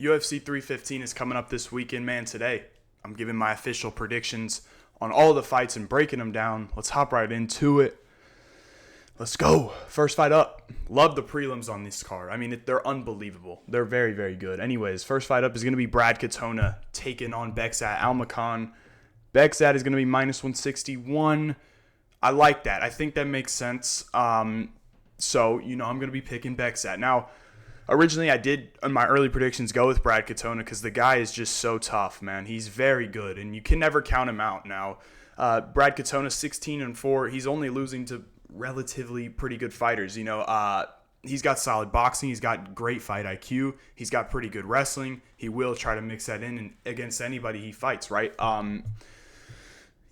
UFC 315 is coming up this weekend, man. Today, I'm giving my official predictions on all the fights and breaking them down. Let's hop right into it. Let's go. First fight up. Love the prelims on this card. I mean, they're unbelievable. They're very, very good. Anyways, first fight up is going to be Brad Katona taking on Bekzat Almakhan. Bekzat is going to be minus 161. I like that. I think that makes sense. So, I'm going to be picking Bekzat. Now, originally I did, in my early predictions, go with Brad Katona because the guy is just so tough, man. He's very good, and you can never count him out now. Brad Katona, 16-4. He's only losing to relatively pretty good fighters. He's got solid boxing. He's got great fight IQ. He's got pretty good wrestling. He will try to mix that in against anybody he fights, right?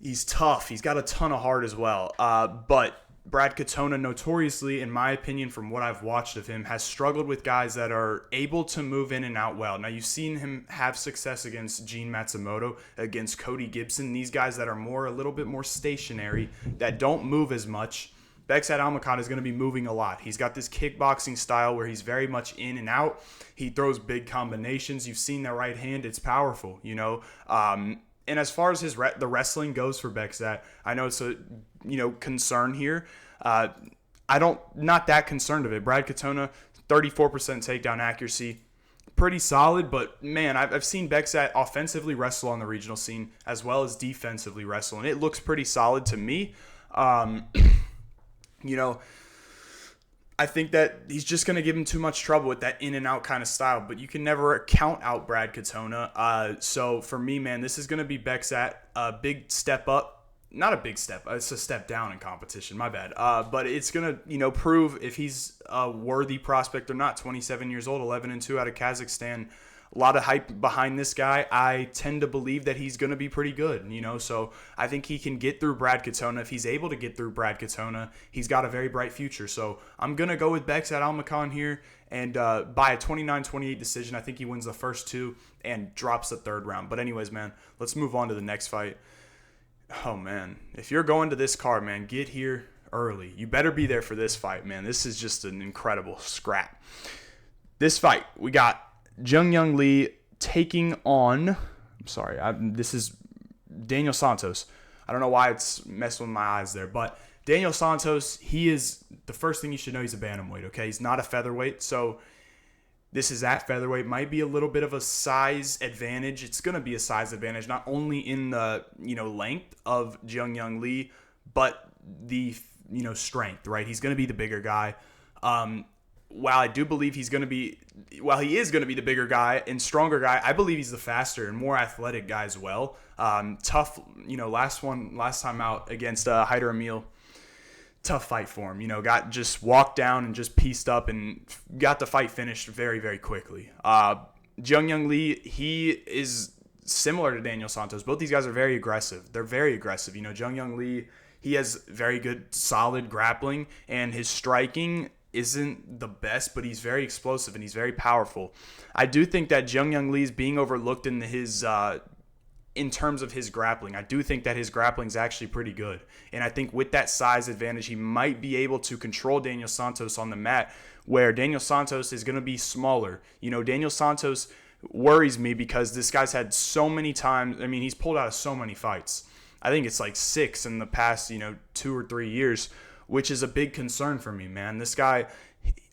He's tough. He's got a ton of heart as well. But Brad Katona, notoriously, in my opinion, from what I've watched of him, has struggled with guys that are able to move in and out well. Now, you've seen him have success against Gene Matsumoto, against Cody Gibson, these guys that are a little bit more stationary, that don't move as much. Bekzat Almakhan is going to be moving a lot. He's got this kickboxing style where he's very much in and out. He throws big combinations. You've seen that right hand. It's powerful, And as far as the wrestling goes for Bekzat, I know it's a concern here. Not that concerned of it. Brad Katona, 34% takedown accuracy, pretty solid. But man, I've seen Bekzat offensively wrestle on the regional scene as well as defensively wrestle, and it looks pretty solid to me. I think that he's just going to give him too much trouble with that in and out kind of style, but you can never count out Brad Katona. So for me, man, this is going to be Bekzat, a big step up. Not a big step. It's a step down in competition. My bad. But it's going to, prove if he's a worthy prospect or not. 27 years old, 11-2 out of Kazakhstan. A lot of hype behind this guy. I tend to believe that he's going to be pretty good, So I think he can get through Brad Katona. If he's able to get through Brad Katona, he's got a very bright future. So I'm going to go with Bekzat Almakhan here. And by a 29-28 decision, I think he wins the first two and drops the third round. But anyways, man, let's move on to the next fight. Oh, man. If you're going to this card, man, get here early. You better be there for this fight, man. This is just an incredible scrap. This fight, we got Jeong Lee taking on, this is Daniel Santos. I don't know why it's messing with my eyes there, but Daniel Santos, he is, the first thing you should know, he's a bantamweight, okay? He's not a featherweight, so this is at featherweight. Might be a little bit of a size advantage. It's going to be a size advantage, not only in the, length of Jeong Lee, but the, strength, right? He's going to be the bigger guy. While I do believe he is going to be the bigger guy and stronger guy, I believe he's the faster and more athletic guy as well. Tough, last time out against Hyder Emil, tough fight for him. Got just walked down and just pieced up and got the fight finished very, very quickly. Jeong Lee, he is similar to Daniel Santos. Both these guys are very aggressive. They're very aggressive. Jeong Lee, he has very good, solid grappling, and his striking isn't the best, but he's very explosive and he's very powerful. I do think that Jeong Lee is being overlooked in in terms of his grappling. I do think that his grappling is actually pretty good, and I think with that size advantage, he might be able to control Daniel Santos on the mat, where Daniel Santos is going to be smaller. Daniel Santos worries me because this guy's had so many times. I mean, he's pulled out of so many fights. I think it's like 6 in the past, 2 or 3 years, which is a big concern for me, man. This guy,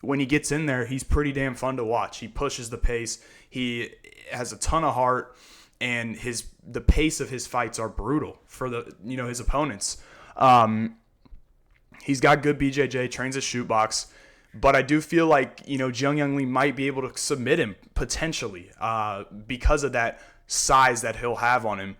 when he gets in there, he's pretty damn fun to watch. He pushes the pace. He has a ton of heart, and the pace of his fights are brutal for his opponents. He's got good BJJ, trains a shoot box, but I do feel like Jeong Lee might be able to submit him potentially because of that size that he'll have on him.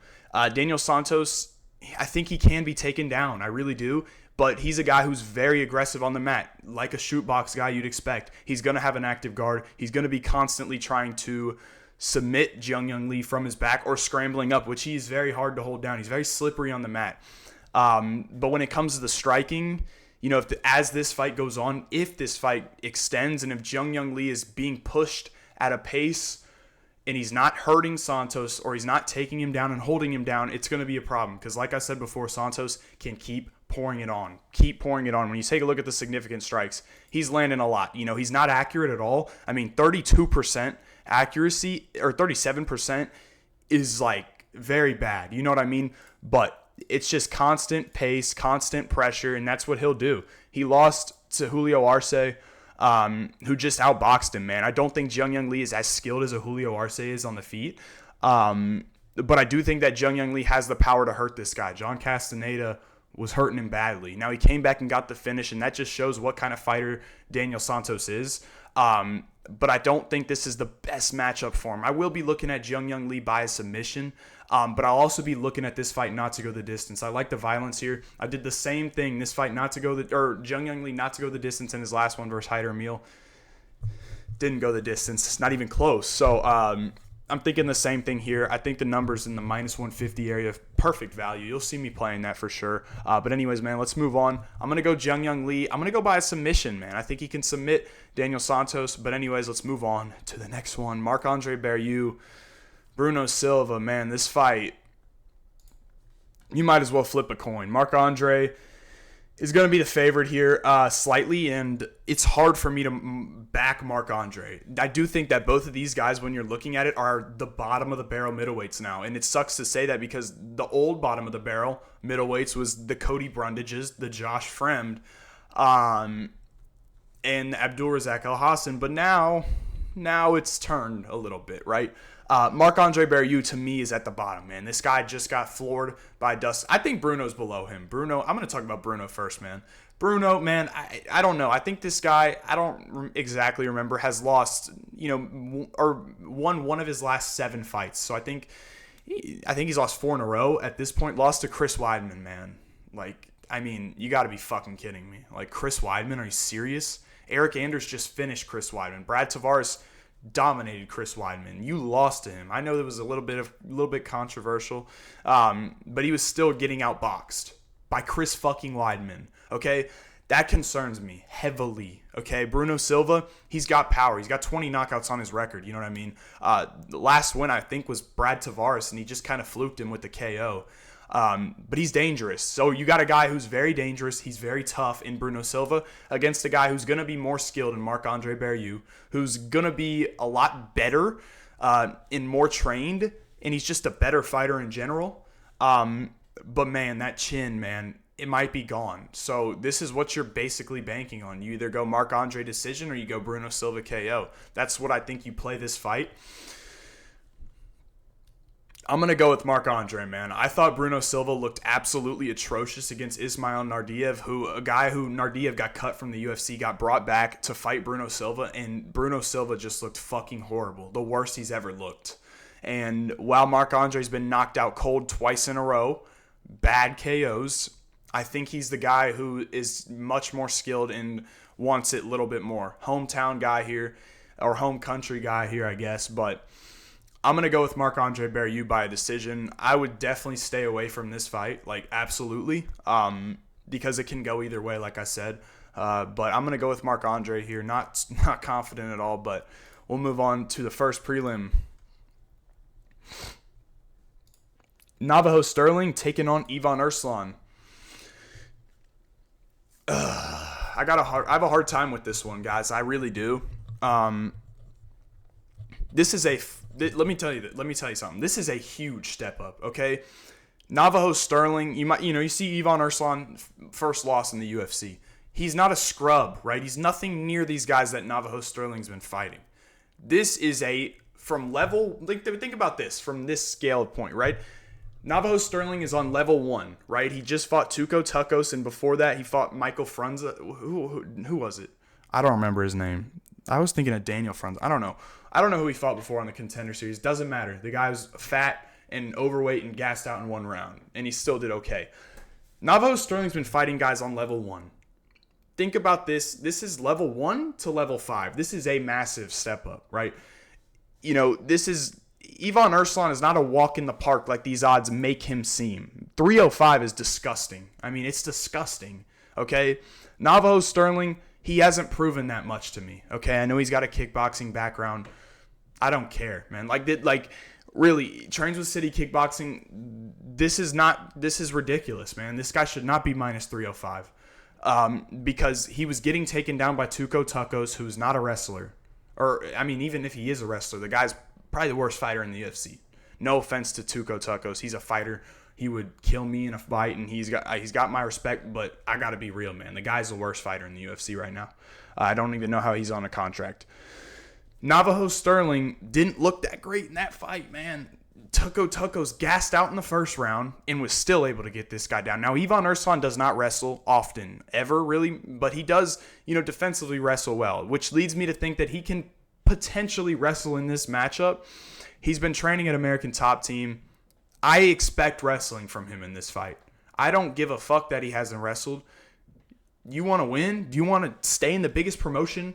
Daniel Santos, I think he can be taken down. I really do. But he's a guy who's very aggressive on the mat, like a shoot box guy you'd expect. He's going to have an active guard. He's going to be constantly trying to submit Jeong Lee from his back or scrambling up, which he's very hard to hold down. He's very slippery on the mat. But when it comes to the striking, as this fight goes on, if this fight extends and if Jeong Lee is being pushed at a pace and he's not hurting Santos or he's not taking him down and holding him down, it's going to be a problem. Because like I said before, Santos can keep pouring it on. When you take a look at the significant strikes, he's landing a lot. He's not accurate at all. I mean, 32% accuracy, or 37% is like very bad. You know what I mean? But it's just constant pace, constant pressure, and that's what he'll do. He lost to Julio Arce, who just outboxed him, man. I don't think Jeong Lee is as skilled as a Julio Arce is on the feet. But I do think that Jeong Lee has the power to hurt this guy. John Castaneda was hurting him badly. Now he came back and got the finish, and that just shows what kind of fighter Daniel Santos is. But I don't think this is the best matchup for him. I will be looking at Jeong Lee by a submission, but I'll also be looking at this fight not to go the distance. I like the violence here. I did the same thing. This fight Jeong Lee not to go the distance in his last one versus Hyder Emil. Didn't go the distance. It's not even close. So I'm thinking the same thing here. I think the numbers in the minus 150 area, perfect value. You'll see me playing that for sure. But anyways, man, let's move on. I'm going to go Jeong Lee. I'm going to go by a submission, man. I think he can submit Daniel Santos. But anyways, let's move on to the next one. Marc-Andre Barriault, Bruno Silva. Man, this fight, you might as well flip a coin. Marc-Andre is going to be the favorite here slightly, and it's hard for me to back Marc-Andre. I do think that both of these guys, when you're looking at it, are the bottom of the barrel middleweights now, and it sucks to say that because the old bottom of the barrel middleweights was the Cody Brundages, the Josh Fremd, and Abdulrazak Alhassan, but now it's turned a little bit, right? Marc-Andre Barriault, to me, is at the bottom, man. This guy just got floored by Dustin. I think Bruno's below him. I'm going to talk about Bruno first, man. Bruno, man, I don't know. I think this guy, I don't exactly remember, has lost, or won one of his last 7 fights. So I think he's lost 4 in a row at this point. Lost to Chris Weidman, man. Like, I mean, you got to be fucking kidding me. Like, Chris Weidman, are you serious? Eric Anders just finished Chris Weidman. Brad Tavares dominated Chris Weidman. You lost to him. I know that was a little bit controversial, but he was still getting outboxed by Chris fucking Weidman. Okay, that concerns me heavily. Okay, Bruno Silva, he's got power. He's got 20 knockouts on his record. You know what I mean? The last win I think was Brad Tavares, and he just kind of fluked him with the KO. But he's dangerous. So you got a guy who's very dangerous. He's very tough in Bruno Silva against a guy who's going to be more skilled in Marc-Andre Barriault, who's going to be a lot better and more trained, and he's just a better fighter in general. But, man, that chin, man, it might be gone. So this is what you're basically banking on. You either go Marc-Andre decision or you go Bruno Silva KO. That's what I think you play this fight. I'm going to go with Marc-Andre, man. I thought Bruno Silva looked absolutely atrocious against Ismail Naurdiev, a guy who Naurdiev got cut from the UFC, got brought back to fight Bruno Silva, and Bruno Silva just looked fucking horrible. The worst he's ever looked. And while Marc-Andre's been knocked out cold twice in a row, bad KOs, I think he's the guy who is much more skilled and wants it a little bit more. Hometown guy here, or home country guy here, I guess, but I'm going to go with Marc-Andre Barriault by a decision. I would definitely stay away from this fight, like absolutely, because it can go either way, like I said. But I'm going to go with Marc-Andre here. Not confident at all, but we'll move on to the first prelim. Navajo Stirling taking on Ivan Erslan. I have a hard time with this one, guys. I really do. This is let me tell you something. This is a huge step up, okay? Navajo Stirling, you see Ivan Erslan first loss in the UFC. He's not a scrub, right? He's nothing near these guys that Navajo Stirling's been fighting. This is from level, think about this, from this scale of point, right? Navajo Stirling is on level 1, right? He just fought Tuco Tucos, and before that he fought Michael Frunza. Who was it? I don't remember his name. I was thinking of Daniel Frunza. I don't know who he fought before on the Contender Series. Doesn't matter. The guy was fat and overweight and gassed out in 1 round, and he still did okay. Navajo Stirling's been fighting guys on level 1. Think about this. This is level 1 to level 5. This is a massive step up, right? Ivan Erslan is not a walk in the park like these odds make him seem. 305 is disgusting. I mean, it's disgusting, okay? Navajo Stirling, he hasn't proven that much to me, okay? I know he's got a kickboxing background. I don't care, man. Really, trains with City Kickboxing, this is ridiculous, man. This guy should not be minus 305 because he was getting taken down by Tuco Tucos, who's not a wrestler. Or, I mean, even if he is a wrestler, the guy's probably the worst fighter in the UFC. No offense to Tuco Tucos. He's a fighter. He would kill me in a fight, and he's got my respect, but I got to be real, man. The guy's the worst fighter in the UFC right now. I don't even know how he's on a contract. Navajo Stirling didn't look that great in that fight, man. Tucos gassed out in the first round and was still able to get this guy down. Now, Ivan Erslan does not wrestle often, ever really, but he does, defensively wrestle well, which leads me to think that he can potentially wrestle in this matchup. He's been training at American Top Team. I expect wrestling from him in this fight. I don't give a fuck that he hasn't wrestled. You want to win? Do you want to stay in the biggest promotion?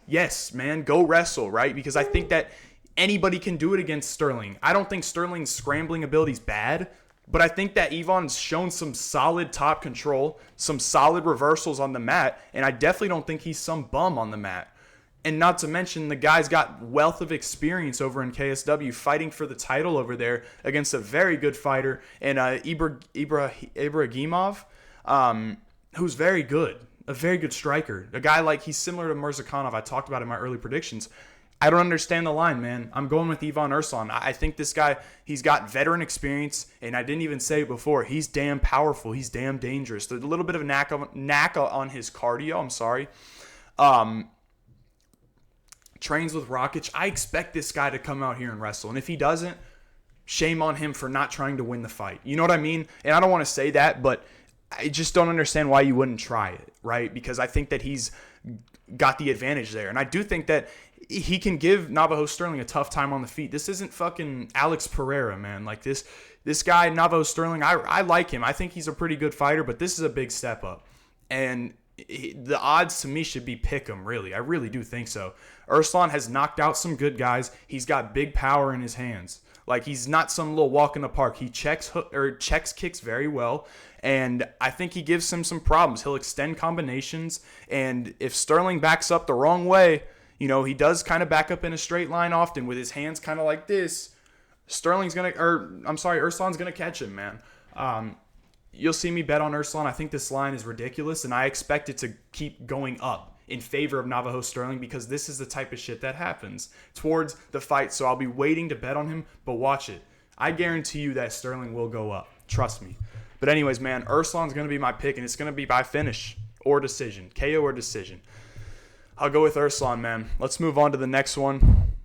Yes, man, go wrestle, right? Because I think that anybody can do it against Stirling. I don't think Stirling's scrambling ability is bad, but I think that Ivan's shown some solid top control, some solid reversals on the mat, and I definitely don't think he's some bum on the mat. And not to mention, the guy's got wealth of experience over in KSW, fighting for the title over there against a very good fighter, and Ibrahimov, who's very good, a very good striker. A guy he's similar to Mirzakhanov. I talked about in my early predictions. I don't understand the line, man. I'm going with Ivan Erslan. I think this guy, he's got veteran experience, and I didn't even say it before. He's damn powerful. He's damn dangerous. There's a little bit of a knack on his cardio. I'm sorry. Trains with Rakic. I expect this guy to come out here and wrestle. And if he doesn't, shame on him for not trying to win the fight. You know what I mean? And I don't want to say that, but I just don't understand why you wouldn't try it, right? Because I think that he's got the advantage there. And I do think that he can give Navajo Stirling a tough time on the feet. This isn't fucking Alex Pereira, man. This guy, Navajo Stirling, I like him. I think he's a pretty good fighter, but this is a big step up. And the odds to me should be pick 'em, really. I really do think so. Erslan has knocked out some good guys. He's got big power in his hands. He's not some little walk in the park. He checks kicks very well, and I think he gives him some problems. He'll extend combinations, and if Stirling backs up the wrong way, he does kind of back up in a straight line often with his hands kind of like this. Erslan's gonna catch him, man. You'll see me bet on Erslan. I think this line is ridiculous, and I expect it to keep going up in favor of Navajo Stirling because this is the type of shit that happens towards the fight. So I'll be waiting to bet on him, but watch it. I guarantee you that Stirling will go up. Trust me. But anyways, man, Erslan's going to be my pick, and it's going to be by finish or decision, KO or decision. I'll go with Erslan, man. Let's move on to the next one,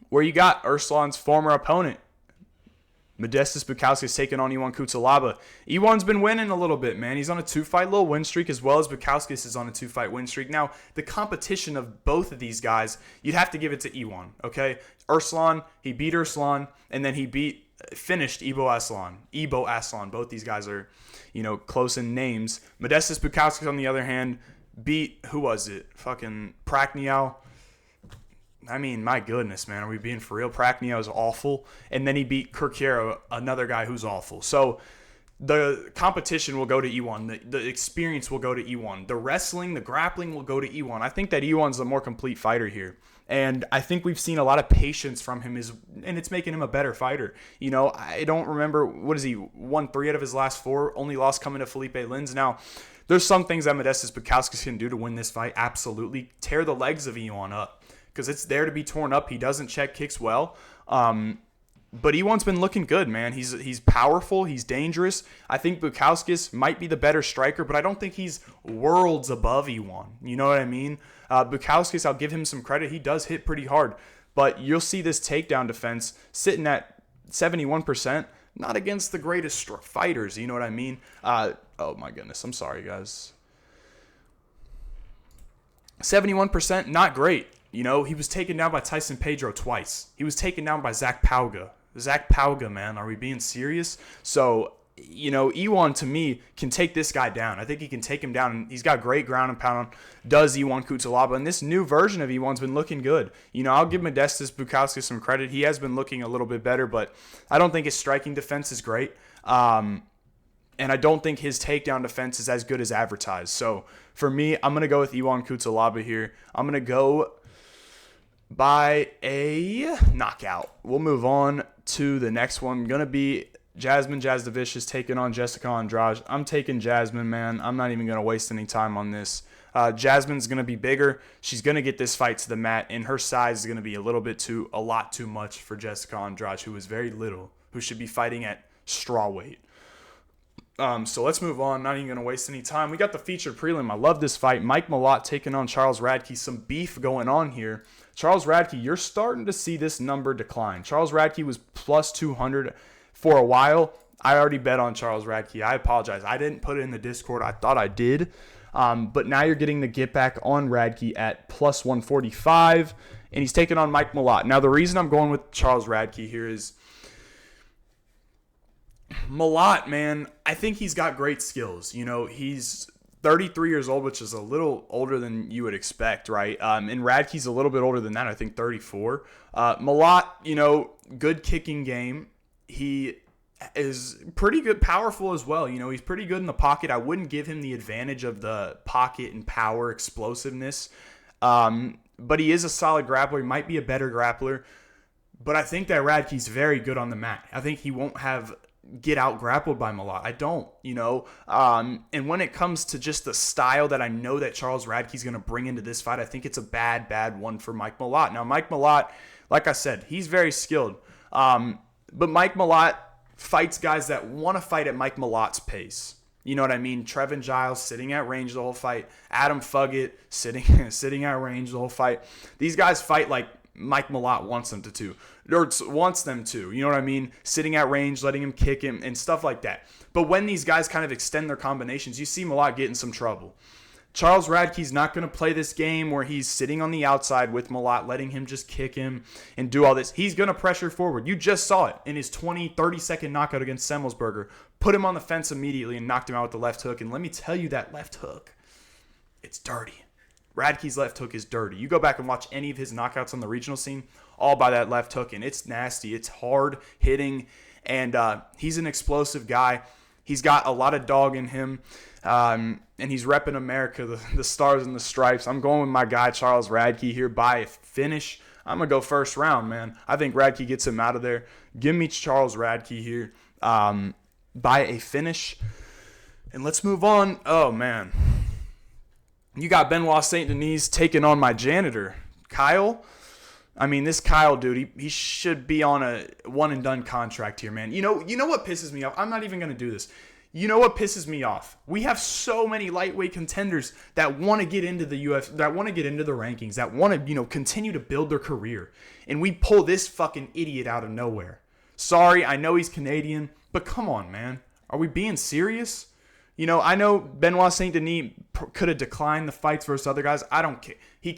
where you got Erslan's former opponent, Modestas Bukauskas, taking on Yeong Cutelaba. Yeong's been winning a little bit, man. He's on a 2-fight little win streak, as well as Bukauskas is on a 2-fight win streak. Now, the competition of both of these guys, you'd have to give it to Yeong, okay? Erslan, he beat Erslan, and then he finished Ibo Aslan. Both these guys are, close in names. Modestas Bukauskas, on the other hand, beat, who was it? Fucking Prakniel. I mean, my goodness, man. Are we being for real? Prakniel is awful. And then he beat Kirkiero, another guy who's awful. So the competition will go to Yeong. The experience will go to Yeong. The wrestling, the grappling will go to Yeong. I think that Yeong's a more complete fighter here. And I think we've seen a lot of patience from him, and it's making him a better fighter. I don't remember, he won 3 out of his last 4, only lost coming to Felipe Lins. Now, there's some things that Modestas Bukauskas can do to win this fight. Absolutely. Tear the legs of Yeong up, because it's there to be torn up. He doesn't check kicks well. But Yeong's been looking good, man. He's powerful. He's dangerous. I think Bukauskas might be the better striker, but I don't think he's worlds above Yeong. You know what I mean? Bukauskas, I'll give him some credit. He does hit pretty hard. But you'll see this takedown defense sitting at 71%. Not against the greatest fighters. You know what I mean? Oh, my goodness. I'm sorry, guys. 71%, not great. He was taken down by Tyson Pedro twice. He was taken down by Zach Pauga. Zach Pauga, man, are we being serious? So, Yeong, to me, can take this guy down. I think he can take him down. And he's got great ground and pound, does Yeong Cutelaba. And this new version of Yeong's been looking good. I'll give Modestas Bukauskas some credit. He has been looking a little bit better, but I don't think his striking defense is great. And I don't think his takedown defense is as good as advertised. So, for me, I'm going to go with Yeong Cutelaba here. I'm going to go by a knockout. We'll move on to the next one. Going to be Jasmine Jasudavicius taking on Jessica Andrade. I'm taking Jasmine, man. I'm not even going to waste any time on this. Jasmine's going to be bigger. She's going to get this fight to the mat, and her size is going to be a lot too much for Jessica Andrade, who is very little, who should be fighting at straw weight. So let's move on. Not even going to waste any time. We got the featured prelim. I love this fight. Mike Malott taking on Charles Radtke. Some beef going on here. Charles Radtke, you're starting to see this number decline. Charles Radtke was plus 200 for a while. I already bet on Charles Radtke. I apologize. I didn't put it in the Discord. I thought I did. But now you're getting the get back on Radtke at plus 145. And he's taking on Mike Malott. Now, the reason I'm going with Charles Radtke here is Malott, man, I think he's got great skills. He's 33 years old, which is a little older than you would expect, right? And Radtke's a little bit older than that, I think 34. Malott, good kicking game. He is pretty good, powerful as well. He's pretty good in the pocket. I wouldn't give him the advantage of the pocket and power, explosiveness. But he is a solid grappler. He might be a better grappler. But I think that Radtke's very good on the mat. I think he won't get out grappled by Malott. I don't, and when it comes to just the style that I know that Charles Radtke's going to bring into this fight, I think it's a bad one for Mike Malott. Now, Mike Malott, like I said, he's very skilled. But Mike Malott fights guys that want to fight at Mike Malott's pace. You know what I mean? Trevin Giles sitting at range the whole fight. Adam Fuggett sitting at range the whole fight. These guys fight like Mike Malott wants them to, or wants them to, you know what I mean? Sitting at range, letting him kick him, and stuff like that. But when these guys kind of extend their combinations, you see Malott get in some trouble. Charles Radtke's not going to play this game where he's sitting on the outside with Malott, letting him just kick him and do all this. He's going to pressure forward. You just saw it in his 30-second knockout against Semmelsberger. Put him on the fence immediately and knocked him out with the left hook. And let me tell you, that left hook, it's dirty. Radtke's left hook is dirty. You go back and watch any of his knockouts on the regional scene, all by that left hook, and it's nasty. It's hard hitting, and he's an explosive guy. He's got a lot of dog in him, and he's repping America, the stars and the stripes. I'm going with my guy Charles Radtke here by a finish. I'm going to go first round, man. I think Radtke gets him out of there. Give me Charles Radtke here by a finish. And let's move on. Oh, man. You got Benoit St. Denis taking on my janitor, Kyle. I mean, this Kyle dude, he should be on a one-and-done contract here, man. You know what pisses me off? I'm not even going to do this. You know what pisses me off? We have so many lightweight contenders that want to get into the UFC, that want to get into the rankings, that want to, continue to build their career. And we pull this fucking idiot out of nowhere. Sorry, I know he's Canadian, but come on, man. Are we being serious? I know Benoit St. Denis could have declined the fights versus other guys. I don't care. He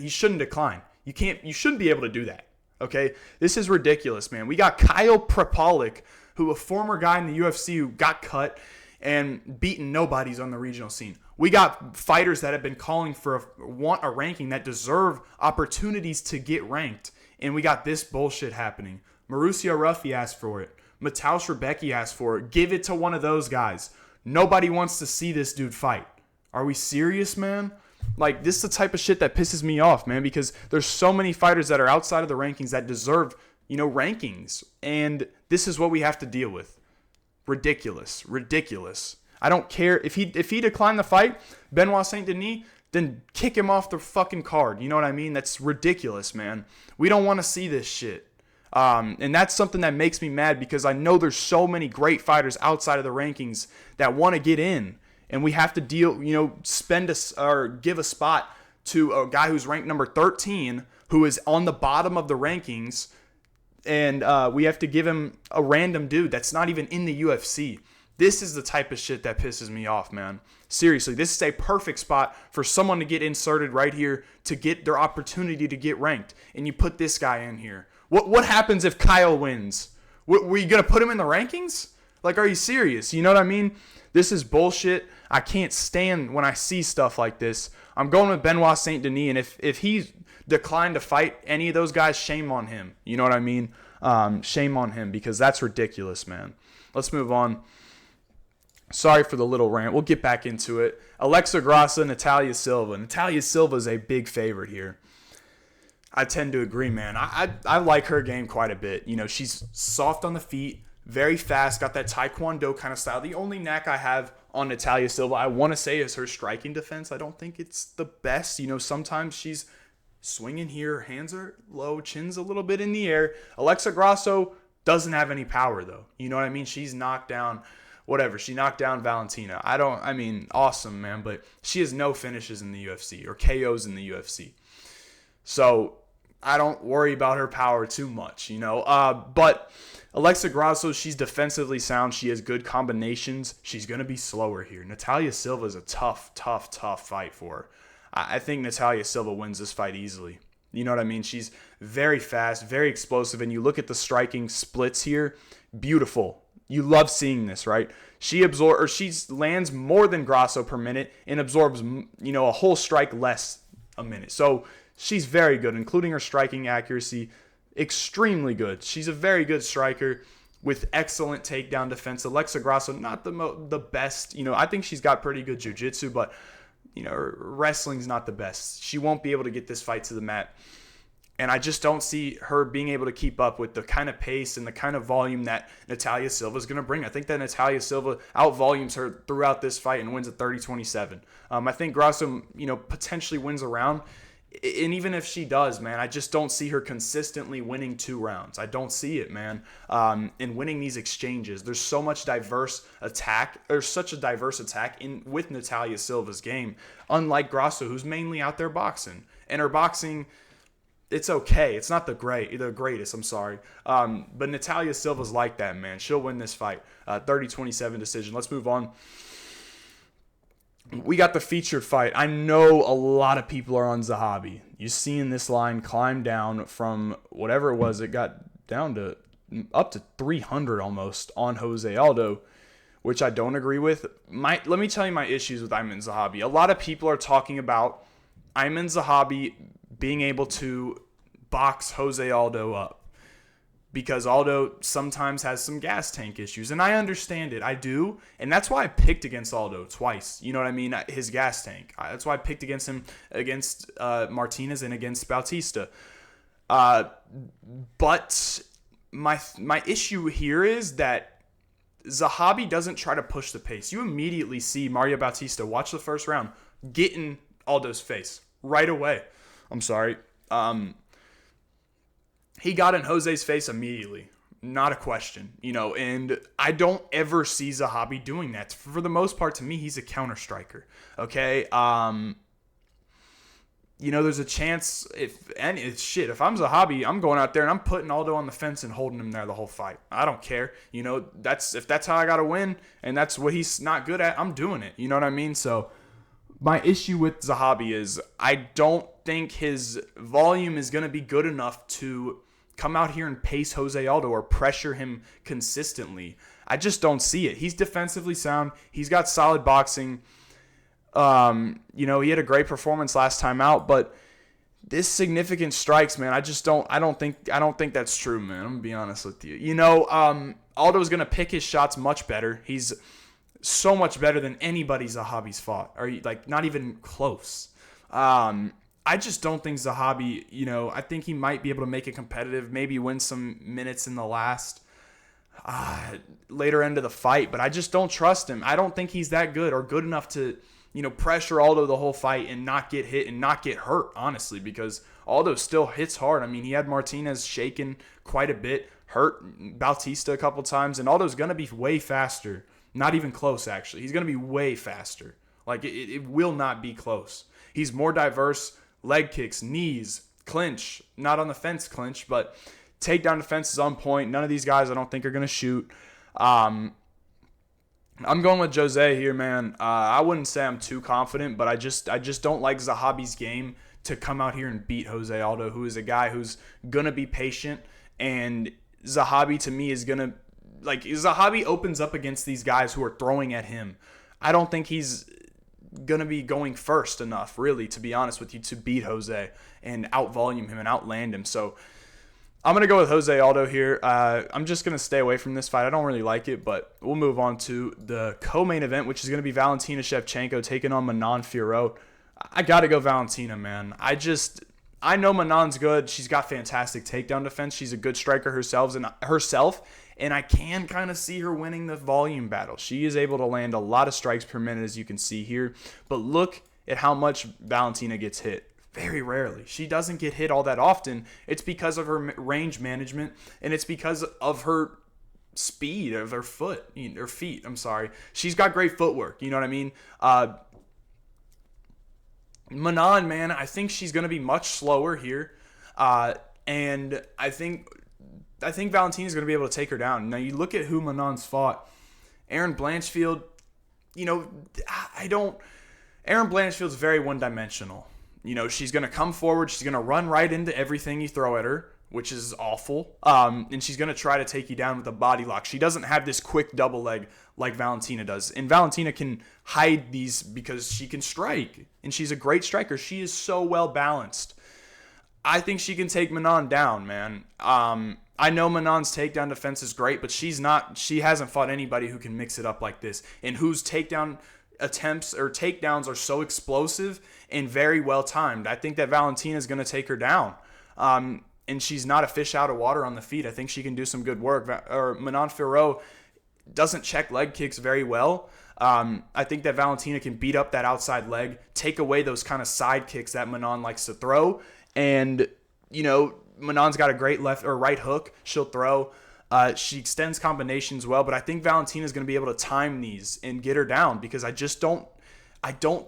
shouldn't decline. You shouldn't be able to do that. Okay? This is ridiculous, man. We got Kyle Prepolec, who a former guy in the UFC who got cut and beaten nobodies on the regional scene. We got fighters that have been calling want a ranking, that deserve opportunities to get ranked. And we got this bullshit happening. Mauricio Ruffy asked for it. Mateusz Rebecki asked for it. Give it to one of those guys. Nobody wants to see this dude fight. Are we serious, man? Like, this is the type of shit that pisses me off, man, because there's so many fighters that are outside of the rankings that deserve, rankings. And this is what we have to deal with. Ridiculous. I don't care. If he declined the fight, Benoit St. Denis, then kick him off the fucking card. You know what I mean? That's ridiculous, man. We don't want to see this shit. And that's something that makes me mad because I know there's so many great fighters outside of the rankings that want to get in. And we have to give a spot to a guy who's ranked number 13, who is on the bottom of the rankings. And we have to give him a random dude that's not even in the UFC. This is the type of shit that pisses me off, man. Seriously, this is a perfect spot for someone to get inserted right here to get their opportunity to get ranked. And you put this guy in here. What happens if Kyle wins? Were you going to put him in the rankings? Like, are you serious? You know what I mean? This is bullshit. I can't stand when I see stuff like this. I'm going with Benoit St. Denis, and if he's declined to fight any of those guys, shame on him. You know what I mean? Shame on him, because that's ridiculous, man. Let's move on. Sorry for the little rant. We'll get back into it. Alexa Grasso, Natalia Silva. Natalia Silva is a big favorite here. I tend to agree, man. I like her game quite a bit. She's soft on the feet, very fast, got that taekwondo kind of style. The only knack I have on Natalia Silva, I want to say, is her striking defense. I don't think it's the best. Sometimes she's swinging here, hands are low, chin's a little bit in the air. Alexa Grasso doesn't have any power, though. You know what I mean? She's knocked down, whatever. She knocked down Valentina. Awesome, man. But she has no finishes in the UFC or KOs in the UFC. So I don't worry about her power too much, But Alexa Grasso, she's defensively sound. She has good combinations. She's going to be slower here. Natalia Silva is a tough fight for her. I think Natalia Silva wins this fight easily. You know what I mean? She's very fast, very explosive, and you look at the striking splits here, beautiful. You love seeing this, right? She lands more than Grasso per minute and absorbs, a whole strike less a minute. So she's very good, including her striking accuracy, extremely good. She's a very good striker with excellent takedown defense. Alexa Grasso, not the best. I think she's got pretty good jiu-jitsu, but wrestling's not the best. She won't be able to get this fight to the mat. And I just don't see her being able to keep up with the kind of pace and the kind of volume that Natalia Silva is going to bring. I think that Natalia Silva outvolumes her throughout this fight and wins at 30-27. I think Grasso, potentially wins a round. And even if she does, man, I just don't see her consistently winning 2 rounds. I don't see it, man. In winning these exchanges, there's so much diverse attack, or such a diverse attack with Natalia Silva's game, unlike Grasso, who's mainly out there boxing. And her boxing, it's okay. It's not the greatest, I'm sorry. But Natalia Silva's like that, man. She'll win this fight. 30-27 decision. Let's move on. We got the featured fight. I know a lot of people are on Zahabi. You've seen this line climb down from whatever it was. It got down to up to 300 almost on Jose Aldo, which I don't agree with. Let me tell you my issues with Aiemann Zahabi. A lot of people are talking about Aiemann Zahabi being able to box Jose Aldo up because Aldo sometimes has some gas tank issues. And I understand it. I do. And that's why I picked against Aldo twice. You know what I mean? His gas tank. That's why I picked against him against Martinez and against Bautista. But my issue here is that Zahabi doesn't try to push the pace. You immediately see Mario Bautista, watch the first round, get in Aldo's face right away. I'm sorry. He got in Jose's face immediately. Not a question, and I don't ever see Zahabi doing that. For the most part, to me, he's a counter striker. Okay. There's a chance if I'm Zahabi, I'm going out there and I'm putting Aldo on the fence and holding him there the whole fight. I don't care. If that's how I got to win and that's what he's not good at, I'm doing it. You know what I mean? So my issue with Zahabi is I don't think his volume is going to be good enough to come out here and pace Jose Aldo or pressure him consistently. I just don't see it. He's defensively sound. He's got solid boxing. He had a great performance last time out, but this significant strikes, man, I don't think that's true, man. I'm gonna be honest with you. Aldo's gonna pick his shots much better. He's so much better than anybody Zahabi's fought, or not even close. I just don't think Zahabi, I think he might be able to make it competitive, maybe win some minutes in the last later end of the fight, but I just don't trust him. I don't think he's that good or good enough to, pressure Aldo the whole fight and not get hit and not get hurt, honestly, because Aldo still hits hard. I mean, he had Martinez shaken quite a bit, hurt Bautista a couple times, and Aldo's going to be way faster. Not even close, actually. He's going to be way faster. It will not be close. He's more diverse. Leg kicks, knees, clinch, not on the fence clinch, but takedown defense is on point. None of these guys I don't think are going to shoot. I'm going with Jose here, man. I wouldn't say I'm too confident, but I just don't like Zahabi's game to come out here and beat Jose Aldo, who is a guy who's going to be patient, and Zahabi to me is going to, Zahabi opens up against these guys who are throwing at him. I don't think he's going to be going first enough, really, to be honest with you, to beat Jose and out-volume him and outland him. So I'm going to go with Jose Aldo here. I'm just going to stay away from this fight. I don't really like it, but we'll move on to the co-main event, which is going to be Valentina Shevchenko taking on Manon Fiorot. I got to go Valentina, man. I know Manon's good. She's got fantastic takedown defense. She's a good striker herself, and I can kind of see her winning the volume battle. She is able to land a lot of strikes per minute, as you can see here. But look at how much Valentina gets hit. Very rarely. She doesn't get hit all that often. It's because of her range management, and it's because of her speed of her feet. I'm sorry. She's got great footwork. You know what I mean? Manon, man, I think she's going to be much slower here. And I think Valentina's going to be able to take her down. Now, you look at who Manon's fought. Erin Blanchfield, Erin Blanchfield's very one-dimensional. She's going to come forward. She's going to run right into everything you throw at her, which is awful. And she's going to try to take you down with a body lock. She doesn't have this quick double leg like Valentina does. And Valentina can hide these because she can strike. And she's a great striker. She is so well balanced. I think she can take Manon down, man. I know Manon's takedown defense is great, but she hasn't fought anybody who can mix it up like this. And whose takedown attempts or takedowns are so explosive and very well timed. I think that Valentina is going to take her down. And she's not a fish out of water on the feet. I think she can do some good work. Manon Fiorot doesn't check leg kicks very well. I think that Valentina can beat up that outside leg, take away those kind of side kicks that Manon likes to throw. And, Manon's got a great left or right hook she'll throw. She extends combinations well, but I think Valentina's going to be able to time these and get her down because I don't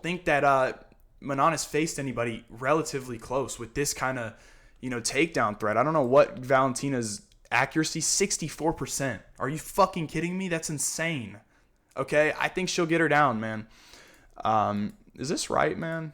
think that Manon has faced anybody relatively close with this kind of, takedown threat. I don't know what Valentina's accuracy, 64%. Are you fucking kidding me? That's insane. Okay, I think she'll get her down, man. Is this right, man?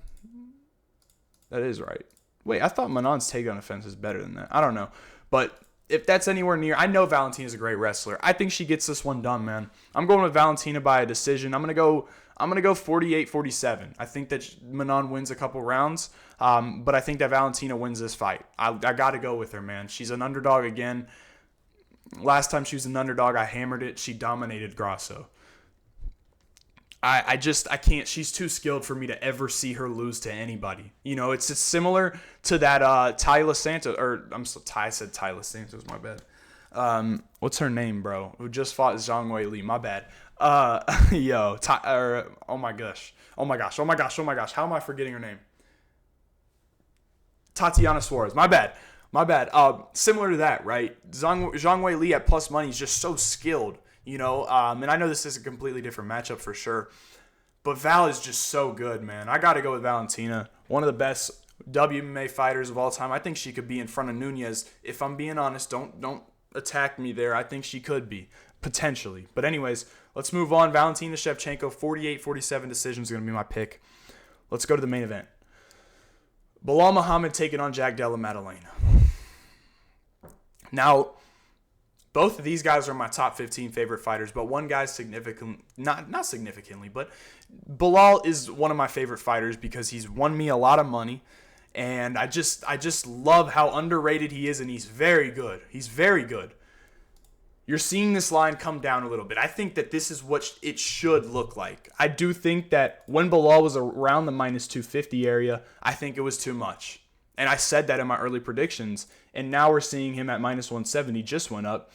That is right. Wait, I thought Manon's takedown defense is better than that. I don't know. But if that's anywhere near, I know Valentina's a great wrestler. I think she gets this one done, man. I'm going with Valentina by a decision. I'm gonna go 48-47. I think that Manon wins a couple rounds, but I think that Valentina wins this fight. I got to go with her, man. She's an underdog again. Last time she was an underdog, I hammered it. She dominated Grasso. I can't. She's too skilled for me to ever see her lose to anybody. It's just similar to that Tyla Santos, or I said Tyla Santos, my bad. What's her name, bro? Who just fought Zhang Li? My bad. Oh my gosh. How am I forgetting her name? Tatiana Suarez. My bad. Similar to that, right? Zhang Li at plus money is just so skilled. And I know this is a completely different matchup for sure, but Val is just so good, man. I got to go with Valentina, one of the best WMA fighters of all time. I think she could be in front of Nunez. If I'm being honest, don't attack me there. I think she could be, potentially. But anyways, let's move on. Valentina Shevchenko, 48-47 decision is going to be my pick. Let's go to the main event. Belal Muhammad taking on Jack Della Maddalena. Now, both of these guys are my top 15 favorite fighters, but one guy's not significantly, but Belal is one of my favorite fighters because he's won me a lot of money, and I just love how underrated he is, and he's very good. He's very good. You're seeing this line come down a little bit. I think that this is what it should look like. I do think that when Belal was around the minus 250 area, I think it was too much. And I said that in my early predictions. And now we're seeing him at minus 170, just went up.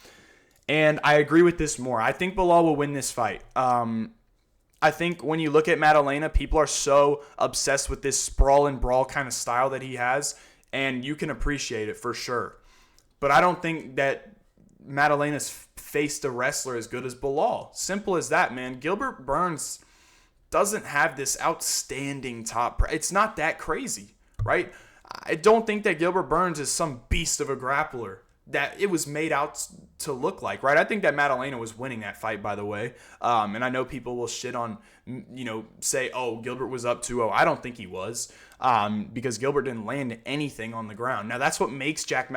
And I agree with this more. I think Belal will win this fight. I think when you look at Maddalena, people are so obsessed with this sprawl and brawl kind of style that he has. And you can appreciate it for sure. But I don't think that Maddalena's faced a wrestler as good as Belal. Simple as that, man. Gilbert Burns doesn't have this outstanding top. It's not that crazy, right? I don't think that Gilbert Burns is some beast of a grappler that it was made out to look like, right? I think that Maddalena was winning that fight, by the way. And I know people will shit on, say, oh, Gilbert was up 2-0. I don't think he was because Gilbert didn't land anything on the ground. Now, that's what makes Jack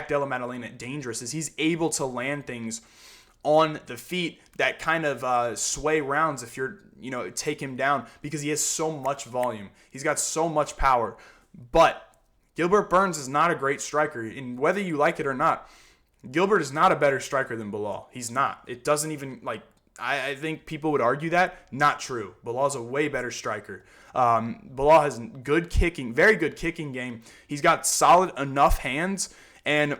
Della Maddalena dangerous is he's able to land things on the feet that kind of sway rounds if you're, take him down because he has so much volume. He's got so much power. But Gilbert Burns is not a great striker, and whether you like it or not, Gilbert is not a better striker than Belal. He's not. It doesn't even, I think people would argue that. Not true. Bilal's a way better striker. Bilal has good kicking, very good kicking game. He's got solid enough hands. And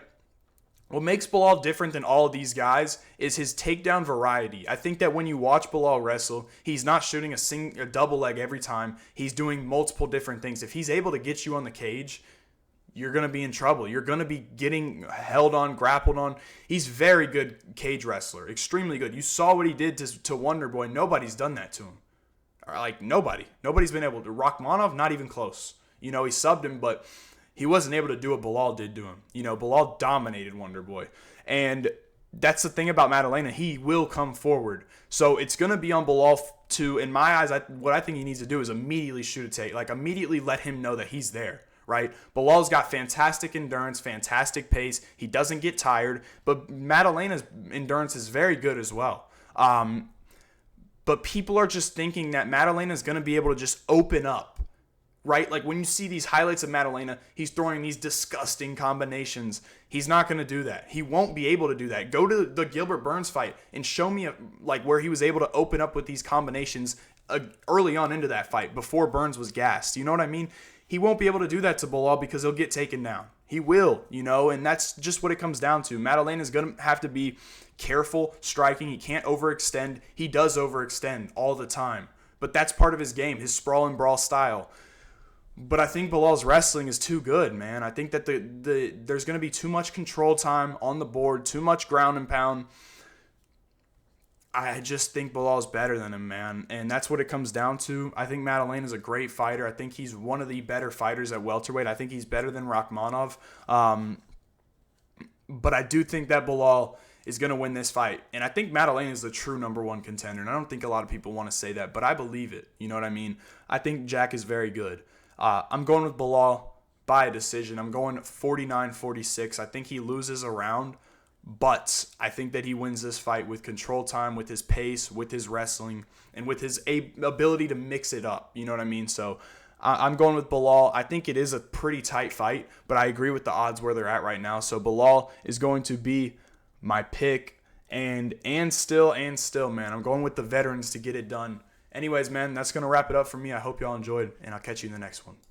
what makes Bilal different than all of these guys is his takedown variety. I think that when you watch Bilal wrestle, he's not shooting a double leg every time. He's doing multiple different things. If he's able to get you on the cage, you're going to be in trouble. You're going to be getting held on, grappled on. He's very good cage wrestler, extremely good. You saw what he did to Wonder Boy. Nobody's done that to him. Like, nobody. Nobody's been able to. Rachmanov, not even close. He subbed him, but he wasn't able to do what Bilal did to him. Bilal dominated Wonder Boy. And that's the thing about Maddalena. He will come forward. So it's going to be on Bilal to, in my eyes, what I think he needs to do is immediately shoot a take. Like, immediately let him know that he's there. Right? Bilal's got fantastic endurance, fantastic pace. He doesn't get tired, but Maddalena's endurance is very good as well. But people are just thinking that Maddalena's going to be able to just open up, right? Like when you see these highlights of Maddalena, he's throwing these disgusting combinations. He's not going to do that. He won't be able to do that. Go to the Gilbert Burns fight and show me where he was able to open up with these combinations early on into that fight before Burns was gassed. You know what I mean? He won't be able to do that to Bilal because he'll get taken down. He will, and that's just what it comes down to. Maddalena's going to have to be careful striking. He can't overextend. He does overextend all the time. But that's part of his game, his sprawl and brawl style. But I think Bilal's wrestling is too good, man. I think that there's going to be too much control time on the board, too much ground and pound. I just think Bilal's better than him, man. And that's what it comes down to. I think Maddalena is a great fighter. I think he's one of the better fighters at welterweight. I think he's better than Rachmanov. But I do think that Bilal is going to win this fight. And I think Maddalena is the true number one contender. And I don't think a lot of people want to say that, but I believe it. You know what I mean? I think Jack is very good. I'm going with Bilal by a decision. I'm going 49-46. I think he loses a round. But I think that he wins this fight with control time, with his pace, with his wrestling, and with his ability to mix it up. You know what I mean? So I'm going with Bilal. I think it is a pretty tight fight, but I agree with the odds where they're at right now. So Bilal is going to be my pick. And still, man, I'm going with the veterans to get it done. Anyways, man, that's going to wrap it up for me. I hope y'all enjoyed, and I'll catch you in the next one.